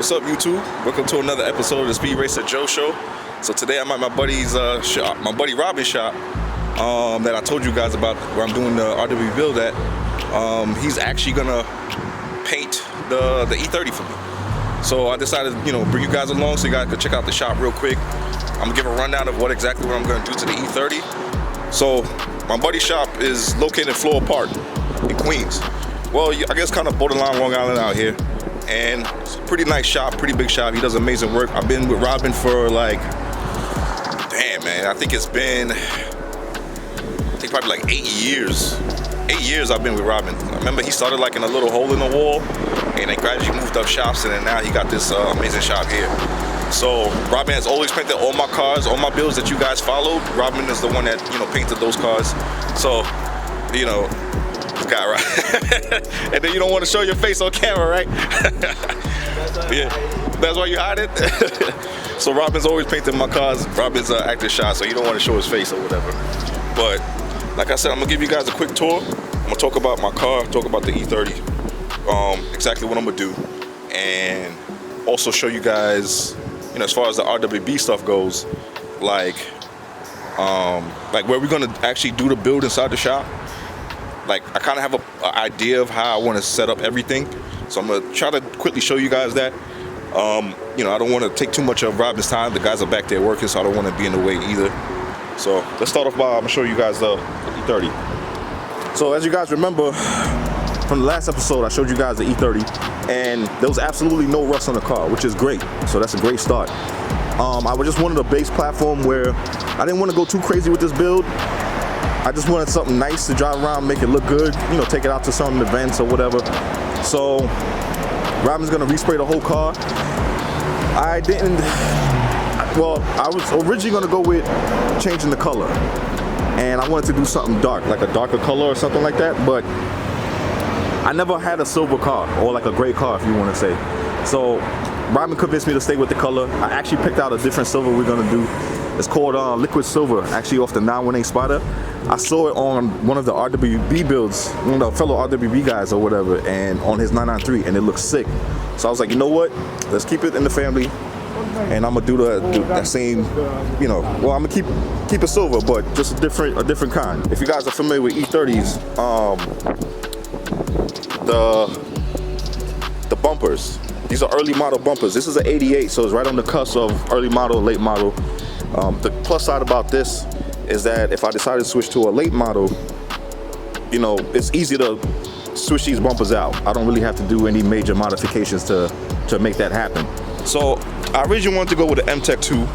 What's up, YouTube? Welcome to another episode of the Speed Racer Joe Show. So today I'm at my buddy's shop, my buddy Robin's shop, that I told you guys about, where I'm doing the RWB build at. He's actually gonna paint the E30 for me. So I decided, bring you guys along so you guys could check out the shop real quick. I'm gonna give a rundown of what I'm gonna do to the E30. So my buddy's shop is located in Floral Park in Queens. Well, I guess kind of borderline Long Island out here. And it's a pretty nice shop, pretty big shop. He does amazing work. I've been with Robin for like, damn man, I think probably like 8 years. 8 years I've been with Robin. I remember he started like in a little hole in the wall, and then gradually moved up shops, and then now he got this amazing shop here. So Robin has always painted all my cars, all my builds that you guys followed. Robin is the one that painted those cars. So this guy, right? And then you don't want to show your face on camera, right? Yeah, that's why you hide it. So Robin's always painting my cars. Robin's an active shot, so you don't want to show his face or whatever. But like I said, I'm gonna give you guys a quick tour. I'm gonna talk about my car, talk about the E30, exactly what I'm gonna do, and also show you guys, as far as the RWB stuff goes, like where we're gonna actually do the build inside the shop. Like, I kind of have an idea of how I want to set up everything, so I'm gonna try to quickly show you guys that. I don't want to take too much of Robin's time. The guys are back there working, so I don't want to be in the way either. So let's start off by, I'm gonna show you guys the E30. So as you guys remember from the last episode, I showed you guys the E30, and there was absolutely no rust on the car, which is great. So that's a great start. I just wanted a base platform where I didn't want to go too crazy with this build. I just wanted something nice to drive around, make it look good, take it out to some events or whatever. So Robin's gonna respray the whole car. I was originally gonna go with changing the color, and I wanted to do something dark, like a darker color or something like that, but I never had a silver car, or like a gray car if you want to say. So Robin convinced me to stay with the color. I actually picked out a different silver we're gonna do. It's called liquid silver, actually off the 918 Spider. I saw it on one of the RWB builds, one of the fellow RWB guys or whatever, and on his 993, and it looks sick. So I was like, you know what? Let's keep it in the family, and I'm gonna do that same, well, I'm gonna keep it silver, but just a different kind. If you guys are familiar with E30s, the bumpers, these are early model bumpers. This is an 88, so it's right on the cusp of early model, late model. The plus side about this is that if I decide to switch to a late model, it's easy to switch these bumpers out. I don't really have to do any major modifications to make that happen. So I originally wanted to go with the M-Tech 2.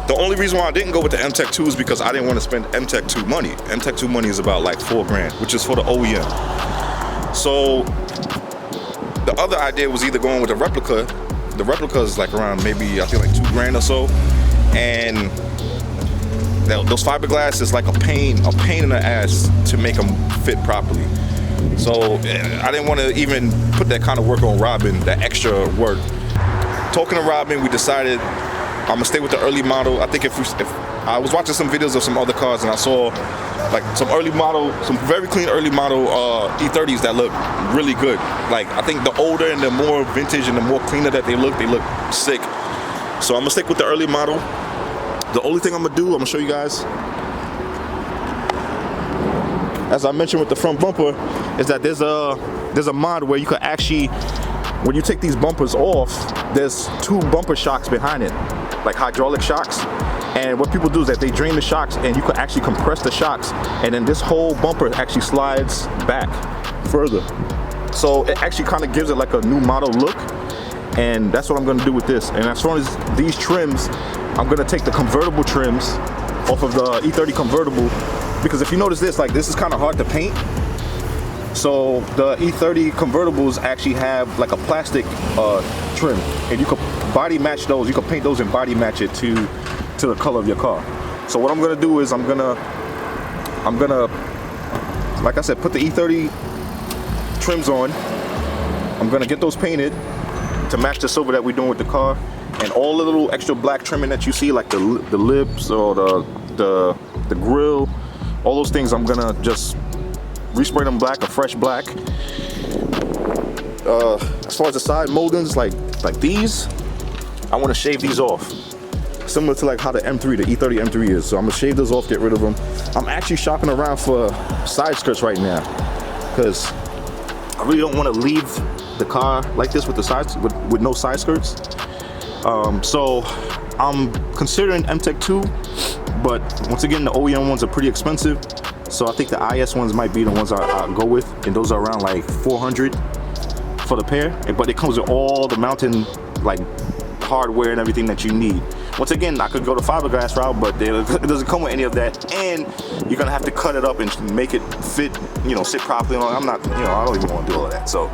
The only reason why I didn't go with the M-Tech 2 is because I didn't want to spend M-Tech 2 money. M-Tech 2 money is about like $4 grand, which is for the OEM. So the other idea was either going with the replica. The replica is like around maybe, I think like $2 grand or so. And those fiberglass is like a pain in the ass to make them fit properly. So I didn't want to even put that kind of work on Robin, that extra work. Talking to Robin, we decided I'm gonna stay with the early model. I think if I was watching some videos of some other cars, and I saw like some very clean early model E30s that look really good. Like, I think the older and the more vintage and the more cleaner that they look sick. So I'm gonna stick with the early model. The only thing I'm gonna show you guys, as I mentioned with the front bumper, is that there's a mod where you could actually, when you take these bumpers off, there's 2 bumper shocks behind it, like hydraulic shocks. And what people do is that they drain the shocks, and you could actually compress the shocks, and then this whole bumper actually slides back further. So it actually kind of gives it like a new model look. And that's what I'm gonna do with this. And as far as these trims, I'm gonna take the convertible trims off of the E30 convertible, because if you notice this is kind of hard to paint. So the E30 convertibles actually have like a plastic trim, and you could body match those. You could paint those and body match it to the color of your car. So what I'm gonna do is I'm gonna, like I said, put the E30 trims on. I'm gonna get those painted to match the silver that we're doing with the car, and all the little extra black trimming that you see, like the lips or the grill, all those things, I'm gonna just respray them black, a fresh black. As far as the side moldings, like Like these, I want to shave these off. Similar to like how the M3, the E30 M3 is. So I'm gonna shave those off, get rid of them. I'm actually shopping around for side skirts right now because I really don't want to leave the car like this with the sides with no side skirts. So I'm considering M-Tech 2, but once again the OEM ones are pretty expensive. So I think the IS ones might be the ones I'll go with, and those are around like 400 for the pair. But it comes with all the mounting like hardware and everything that you need. Once again, I could go the fiberglass route, but it doesn't come with any of that, and you're gonna have to cut it up and make it fit, you know, sit properly. I'm not, you know, I don't even want to do all of that. So,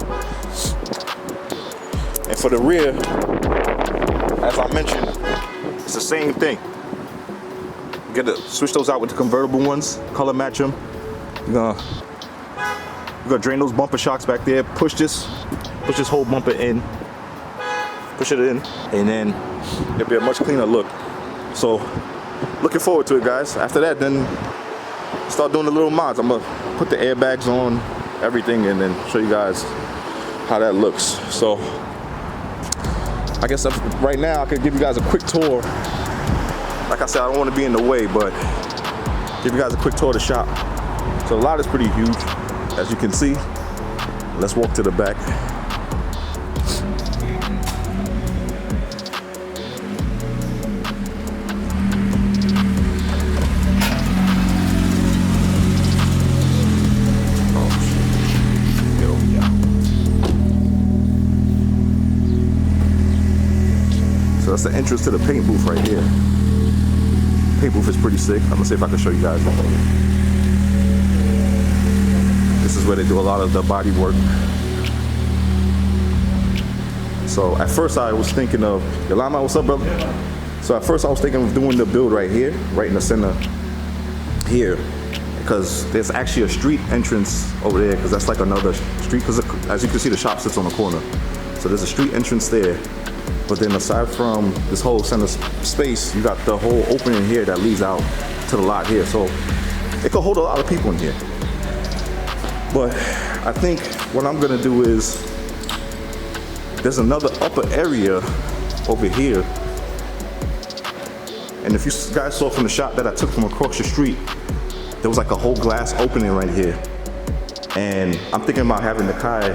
and for the rear, as I mentioned, it's the same thing. You gotta switch those out with the convertible ones, color match them. You're gonna drain those bumper shocks back there. Push this whole bumper in. Push it in, and then it'll be a much cleaner look. So, looking forward to it, guys. After that, then start doing the little mods. I'm gonna put the airbags on, everything, and then show you guys how that looks. So, I guess right now I could give you guys a quick tour. Like I said, I don't want to be in the way, but give you guys a quick tour of the shop. So the lot is pretty huge, as you can see. Let's walk to the back. So that's the entrance to the paint booth right here. Paint booth is pretty sick. I'm gonna see if I can show you guys that. This is where they do a lot of the body work. So at first I was thinking of, Yolama, what's up, brother? So at first I was thinking of doing the build right here, right in the center here, because there's actually a street entrance over there, because that's like another street, because as you can see the shop sits on the corner. So there's a street entrance there. But then aside from this whole center space, you got the whole opening here that leads out to the lot here. So it could hold a lot of people in here. But I think what I'm gonna do is, there's another upper area over here. And if you guys saw from the shot that I took from across the street, there was like a whole glass opening right here. And I'm thinking about having the Kai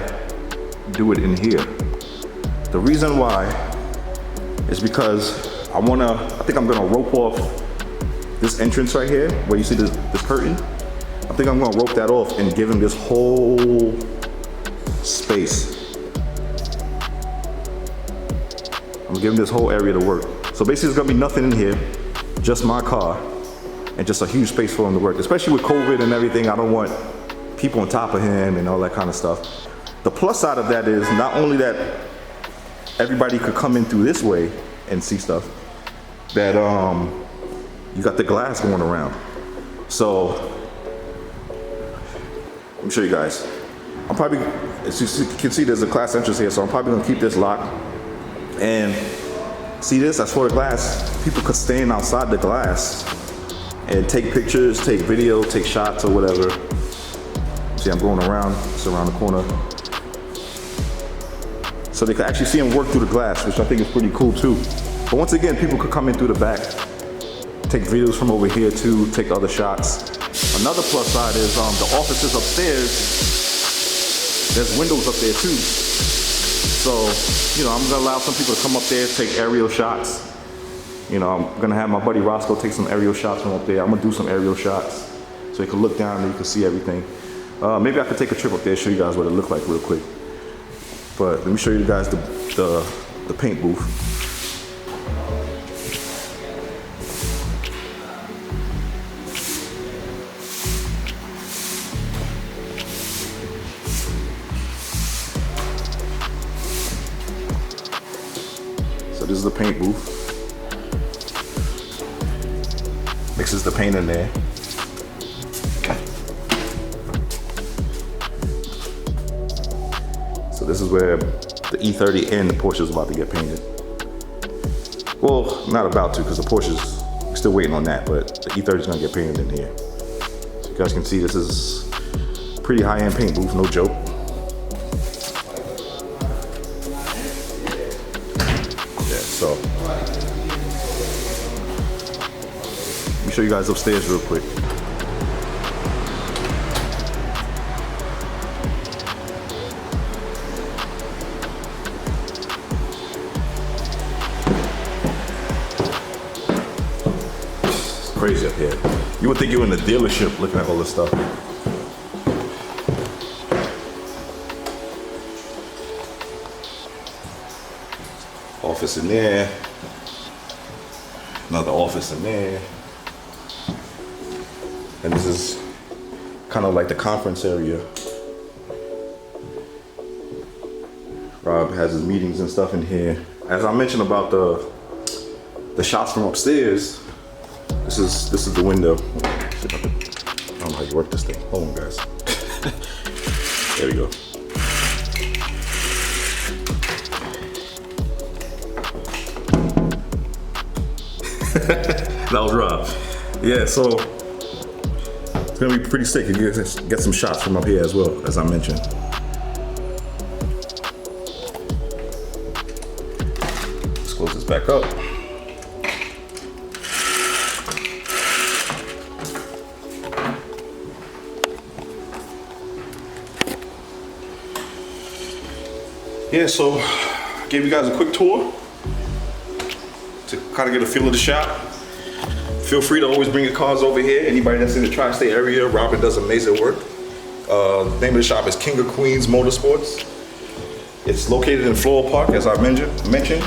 do it in here. The reason why is because I think I'm gonna rope off this entrance right here, where you see this curtain. I think I'm gonna rope that off and give him this whole space. I'm gonna give him this whole area to work. So basically there's gonna be nothing in here, just my car, and just a huge space for him to work. Especially with COVID and everything, I don't want people on top of him and all that kind of stuff. The plus side of that is not only that everybody could come in through this way and see stuff, that you got the glass going around. So let me show you guys. I'm probably, as you can see, there's a glass entrance here, so I'm probably gonna keep this locked. And see this, that's for the glass. People could stand outside the glass and take pictures, take video, take shots or whatever. See, I'm going around, it's around the corner. So they could actually see him work through the glass, which I think is pretty cool too. But once again, people could come in through the back, take videos from over here too, take other shots. Another plus side is the offices upstairs, there's windows up there too. So, you know, I'm gonna allow some people to come up there, take aerial shots. You know, I'm gonna have my buddy Roscoe take some aerial shots from up there. I'm gonna do some aerial shots so you can look down and you can see everything. Maybe I could take a trip up there, show you guys what it looked like real quick. But let me show you guys the paint booth. So this is the paint booth. Mixes the paint in there. So this is where the E30 and the Porsche is about to get painted. Well, not about to, because the Porsche's still waiting on that, but the E30 is gonna get painted in here. So you guys can see this is pretty high-end paint booth, no joke. Yeah, so let me show you guys upstairs real quick. It's crazy up here. You would think you were in a dealership looking at all this stuff. Office in there, another office in there, and this is kind of like the conference area. Rob has his meetings and stuff in here. As I mentioned about the shots from upstairs, this is the window. I don't know how you work this thing. Hold on, guys. There we go. That was Rob. Yeah, so it's gonna be pretty sick. You get some shots from up here as well, as I mentioned. Let's close this back up. Yeah, so I gave you guys a quick tour to kind of get a feel of the shop. Feel free to always bring your cars over here. Anybody that's in the tri-state area, Robin does amazing work. The name of the shop is King of Queens Motorsports. It's located in Floral Park, as I mentioned.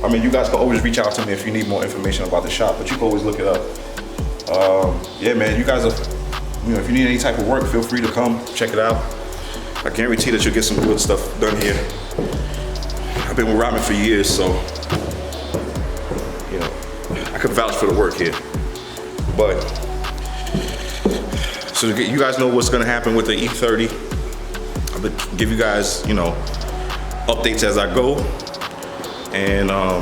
I mean, you guys can always reach out to me if you need more information about the shop, but you can always look it up. Yeah, man, you guys are, if you need any type of work, feel free to come check it out. I guarantee that you'll get some good stuff done here. I've been with Robin for years, so I could vouch for the work here. But so you guys know what's gonna happen with the E30. I'm gonna give you guys, updates as I go. And I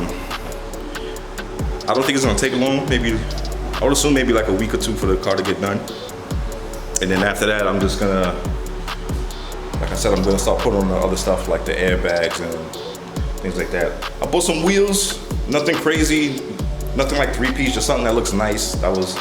don't think it's gonna take long. I would assume maybe like a week or two for the car to get done. And then after that, I'm just gonna, like I said, I'm gonna start putting on the other stuff like the airbags and things like that. I bought some wheels, nothing crazy, nothing like three-piece, just something that looks nice. That was,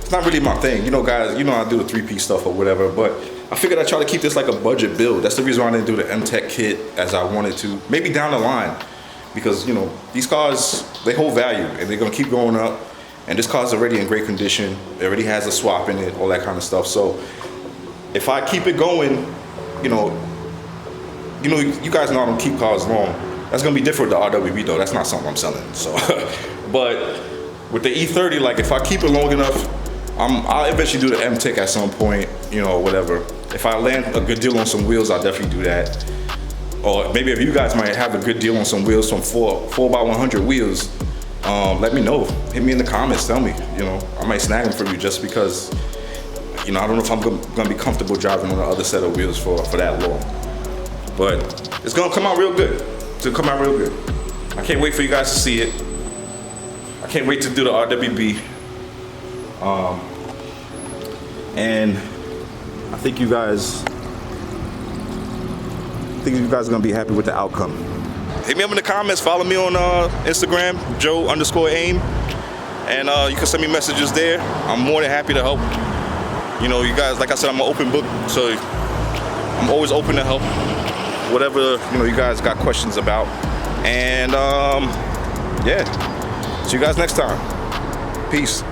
it's not really my thing. Guys, I do the three-piece stuff or whatever, but I figured I'd try to keep this like a budget build. That's the reason why I didn't do the M-Tech kit as I wanted to. Maybe down the line, because, these cars, they hold value and they're gonna keep going up. And this car's already in great condition. It already has a swap in it, all that kind of stuff. So if I keep it going, you guys know I don't keep cars long. That's gonna be different with the RWB though. That's not something I'm selling. So, but with the E30, like if I keep it long enough, I'll eventually do the M-Tech at some point, whatever. If I land a good deal on some wheels, I'll definitely do that. Or maybe if you guys might have a good deal on some wheels, from 4x100 wheels, let me know. Hit me in the comments, tell me. I might snag them from you just because, I don't know if I'm gonna be comfortable driving on the other set of wheels for that long. But it's gonna come out real good. It's gonna come out real good. I can't wait for you guys to see it. I can't wait to do the RWB. And I think you guys are gonna be happy with the outcome. Hit me up in the comments, follow me on Instagram, Joe_AIM. And you can send me messages there. I'm more than happy to help. You guys, like I said, I'm an open book, so I'm always open to help. Whatever, you guys got questions about. And yeah, see you guys next time. Peace.